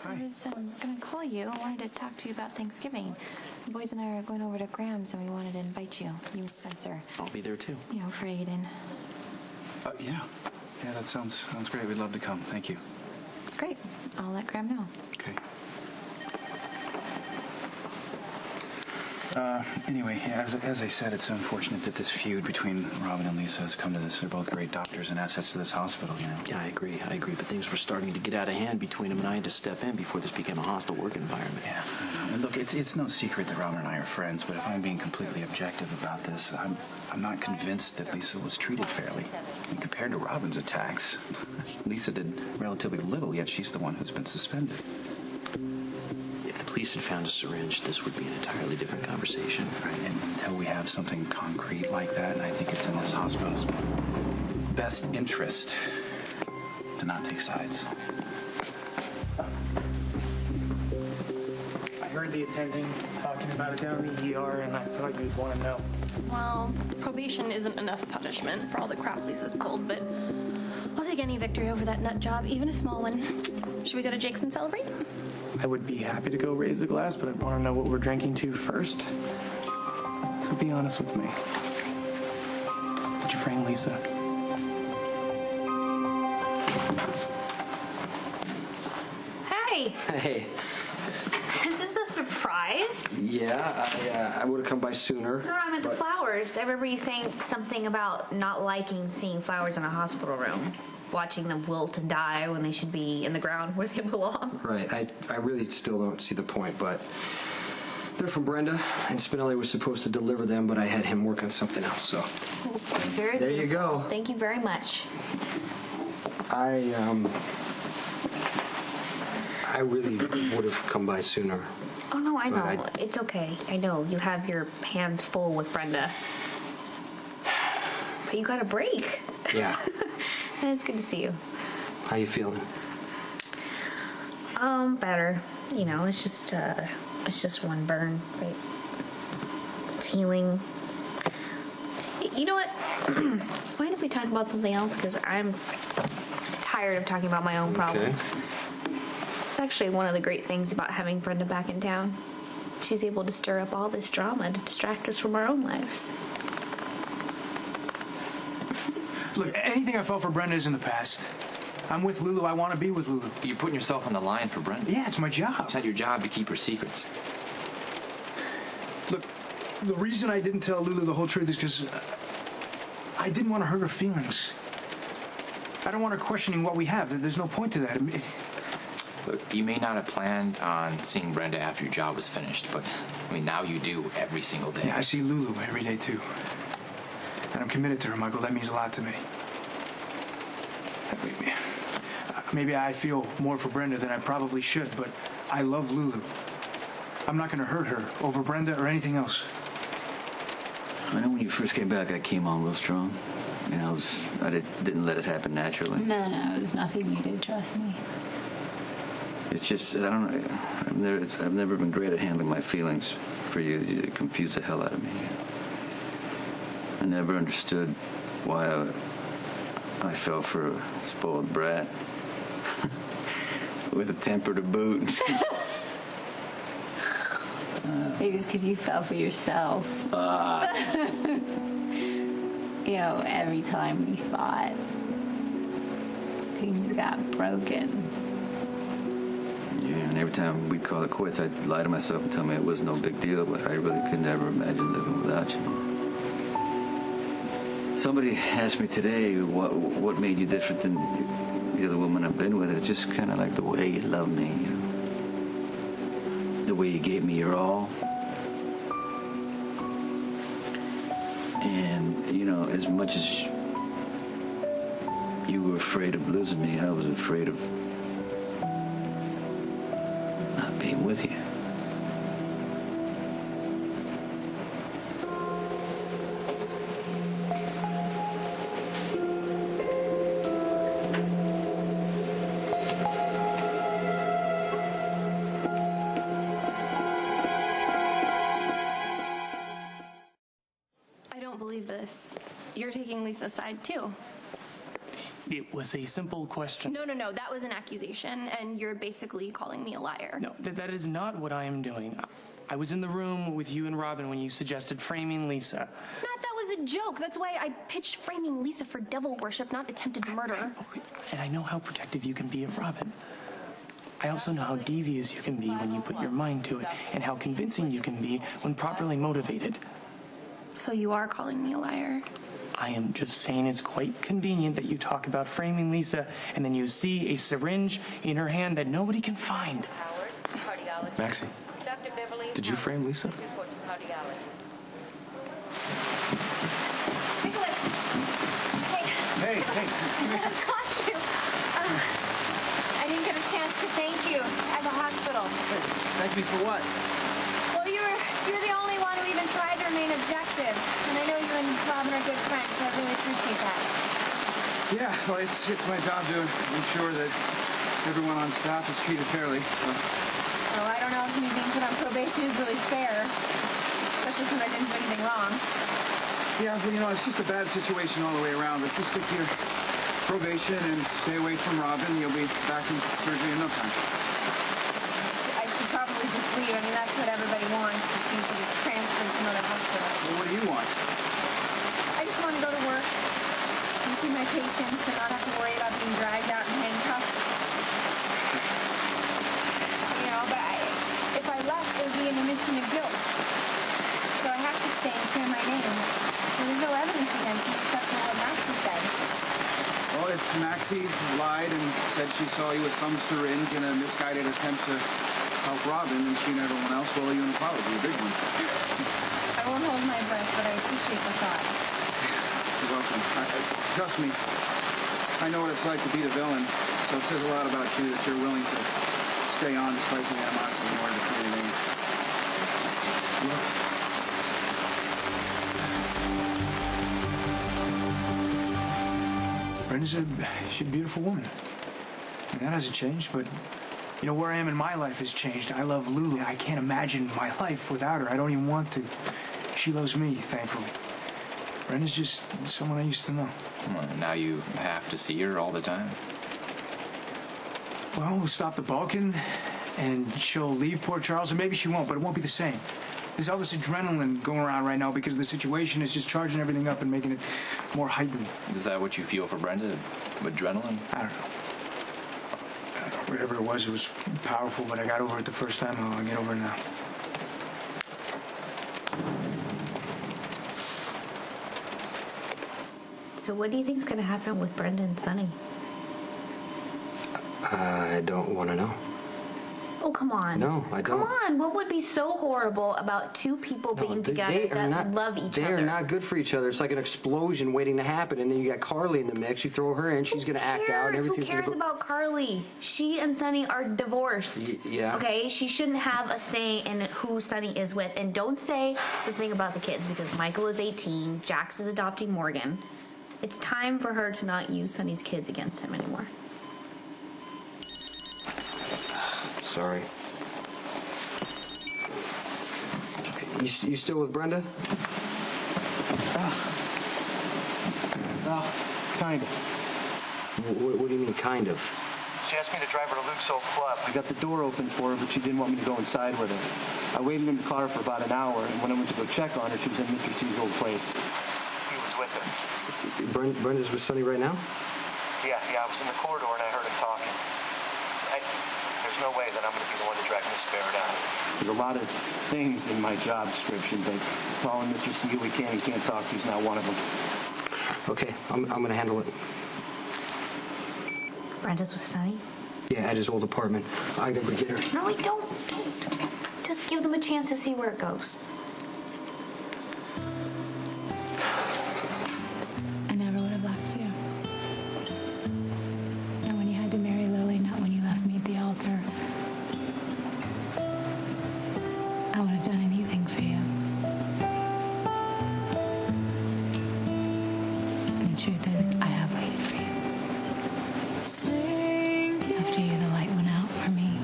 Hi. I was going to call you. I wanted to talk to you about Thanksgiving. The boys and I are going over to Graham's, and we wanted to invite you and Spencer. I'll be there too. You know, for Aiden. Yeah. Yeah, that sounds great. We'd love to come. Thank you. Great. I'll let Graham know. Okay. Anyway, yeah, as I said, it's unfortunate that this feud between Robin and Lisa has come to this. They're both great doctors and assets to this hospital, you know. Yeah, I agree. But things were starting to get out of hand between them, and I had to step in before this became a hostile work environment. Yeah, I know. And look, it's no secret that Robin and I are friends, but if I'm being completely objective about this, I'm not convinced that Lisa was treated fairly. And compared to Robin's attacks, Lisa did relatively little, yet she's the one who's been suspended. If the police had found a syringe, this would be an entirely different conversation. Right, and until we have something concrete like that, I think it's in this hospital's best interest to not take sides. I heard the attending talking about it down in the ER, and I thought you'd want to know. Well, probation isn't enough punishment for all the crap Lisa's pulled, but I'll take any victory over that nut job, even a small one. Should we go to Jake's and celebrate? I would be happy to go raise a glass, but I'd want to know what we're drinking to first. So be honest with me. Did you frame Lisa? Hey, Hey, is this a surprise? yeah, I would have come by sooner. No, I meant the but- flowers. I remember you saying something about not liking seeing flowers in a hospital room, watching them wilt and die when they should be in the ground where they belong. Right, I really still don't see the point, but they're from Brenda, and Spinelli was supposed to deliver them, but I had him work on something else, so. Very There you beautiful. go. Thank you very much. I really would have come by sooner. Oh, no, I But know. It's okay. I know. You have your hands full with Brenda. But you got a break. Yeah. And it's good to see you. How you feeling? Better. You know, it's just one burn, right? It's healing. You know what? Mind if we talk about something else? Because I'm tired of talking about my own problems. It's actually one of the great things about having Brenda back in town. She's able to stir up all this drama to distract us from our own lives. Look, anything I felt for Brenda is in the past. I'm with Lulu. I want to be with Lulu. You're putting yourself on the line for Brenda. Yeah, it's my job. It's not your job to keep her secrets. Look, the reason I didn't tell Lulu the whole truth is because I didn't want to hurt her feelings. I don't want her questioning what we have. There's no point to that. Look, you may not have planned on seeing Brenda after your job was finished, but, I mean, now you do every single day. Yeah, I see Lulu every day, too. And I'm committed to her, Michael. That means a lot to me. Maybe I feel more for Brenda than I probably should, but I love Lulu. I'm not going to hurt her over Brenda or anything else. I know when you first came back, I came on real strong. You know, I didn't let it happen naturally. No, it was nothing you did, trust me. It's just, I don't know, I've never been great at handling my feelings for you. You confuse the hell out of me. I never understood why I fell for a spoiled brat with a temper to boot. Maybe it's because you fell for yourself. You know, every time we fought, things got broken. Yeah, and every time we'd call it quits, I'd lie to myself and tell me it was no big deal, but I really could never imagine living without you. Somebody asked me today what made you different than the other woman I've been with. It's just kind of like the way you love me, you know? The way you gave me your all. And, you know, as much as you were afraid of losing me, I was afraid of not being with you. I don't believe this. You're taking Lisa's side, too. It was a simple question. No, that was an accusation, and you're basically calling me a liar. No, that is not what I am doing. I was in the room with you and Robin when you suggested framing Lisa. Matt, that was a joke. That's why I pitched framing Lisa for devil worship, not attempted murder. Okay, and I know how protective you can be of Robin. I also know how devious you can be when you put your mind to it, and how convincing you can be when properly motivated. So you are calling me a liar? I am just saying it's quite convenient that you talk about framing Lisa, and then you see a syringe in her hand that nobody can find. Maxie, did you frame Lisa? Nicholas! Hey. Hey. I caught you. I didn't get a chance to thank you at the hospital. Hey, thank me for what? Well, you're the only one who even tried to remain objective. And I know you and Robin are good friends, so I really appreciate that. Yeah, well, it's my job to ensure that everyone on staff is treated fairly. So. Oh, I don't know if me being put on probation is really fair, especially since I didn't do anything wrong. Yeah, well, it's just a bad situation all the way around. But just stick to your probation and stay away from Robin. You'll be back in surgery in no time. I should probably just leave. I mean, that's what everybody wants, is you to get transferred to another hospital. Well, what do you want? I just want to go to work and see my patients and not have to worry about being dragged out in handcuffs. You know, but if I left, it would be an admission of guilt. So I have to stay and clear my name. And there's no evidence against me except for what Maxie said. Well, if Maxie lied and said she saw you with some syringe in a misguided attempt to help Robin, and she and everyone else, well, you an apology, a big one. I won't hold my breath, but I appreciate the thought. You're welcome. Trust me, I know what it's like to be the villain, so it says a lot about you that you're willing to stay on despite the animosity in order to clear your name. You're welcome. Brenda's she's a beautiful woman. And that hasn't changed, but you know, where I am in my life has changed. I love Lulu. I can't imagine my life without her. I don't even want to. She loves me, thankfully. Brenda's just someone I used to know. Well, now you have to see her all the time? Well, we'll stop the balking, and she'll leave Port Charles, and maybe she won't, but it won't be the same. There's all this adrenaline going around right now because the situation is just charging everything up and making it more heightened. Is that what you feel for Brenda? Adrenaline? I don't know. Whatever it was powerful, but I got over it the first time. I'll get over it now. So what do you think's gonna happen with Brenda and Sunny? I don't want to know. Oh, come on. No, I don't. Come on. What would be so horrible about two people being together that love each other? They are not good for each other. It's like an explosion waiting to happen. And then you got Carly in the mix. You throw her in, she's going to act out. And everything's Who cares about Carly? She and Sunny are divorced. Yeah. Okay? She shouldn't have a say in who Sunny is with. And don't say the thing about the kids, because Michael is 18, Jax is adopting Morgan. It's time for her to not use Sunny's kids against him anymore. Sorry. You still with Brenda? Well, kind of. What do you mean, kind of? She asked me to drive her to Luke's old club. I got the door open for her, but she didn't want me to go inside with her. I waited in the car for about an hour, and when I went to go check on her, she was in Mr. C's old place. He was with her. Brenda's with Sunny right now? Yeah, I was in the corridor, and I heard him talking. There's no way that I'm going to be the one to drag Miss Barrett out. There's a lot of things in my job description, but calling Mr. C who he can't talk to is not one of them. Okay, I'm going to handle it. Brenda's with Sunny? Yeah, at his old apartment. I gotta go get her. No, wait, don't. Just give them a chance to see where it goes. I never would have left you. Not when you had to marry Lily, not when you left me at the altar. I would have done anything for you. And the truth is, I have waited for you. After you, the light went out for me.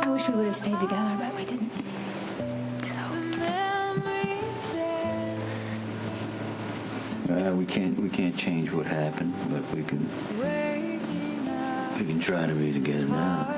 I wish we would have stayed together, but we didn't. So We can't change what happened, but we can try to be together now.